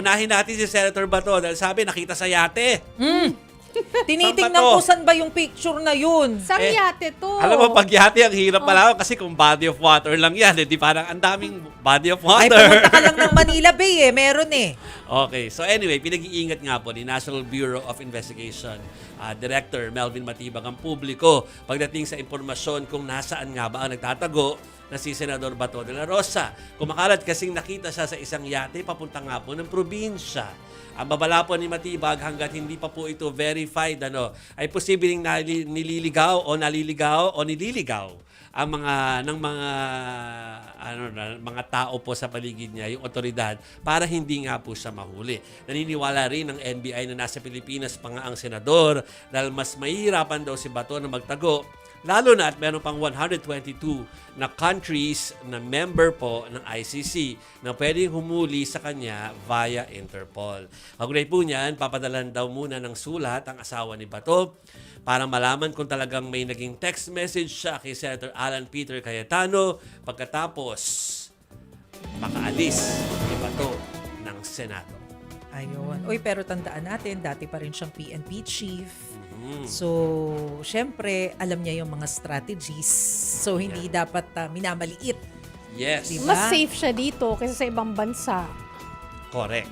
unahin natin si Senator Bato dahil sabi nakita sa yate. Tinitingnan Saan ba to? ko saan ba yung picture na yun. Sa yate to. Alam mo, pag yate, ang hirap pala kasi kung body of water lang yan. Di parang ang daming body of Ay, water. pumunta ka lang ng Manila Bay meron Okay, so anyway, pinag-iingat nga po ni National Bureau of Investigation Director Melvin Matibag ang publiko pagdating sa impormasyon kung nasaan nga ba ang nagtatago na si Senador Bato de la Rosa. Kumakalat kasing nakita siya sa isang yate papunta nga po ng probinsya. Ang babala po ni Matibag hanggat hindi pa po ito verified ay posibleng nililigaw o nililigaw ang mga tao po sa paligid niya, yung otoridad, para hindi nga po siya mahuli. Naniniwala rin ng NBI na nasa Pilipinas pa nga ang senador dahil mas mahihirapan daw si Bato na magtago, lalo na at meron pang 122 na countries na member po ng ICC na pwedeng humuli sa kanya via Interpol. Kaugnay po niyan, papadalan daw muna ng sulat ang asawa ni Bato para malaman kung talagang may naging text message siya kay Senator Alan Peter Cayetano pagkatapos makaalis ni Bato ng Senado. Ayun. Uy, pero tandaan natin, dati pa rin siyang PNP chief. So, syempre, alam niya yung mga strategies. So, hindi dapat minamaliit. Yes. Diba? Mas safe siya dito kaysa sa ibang bansa. Correct.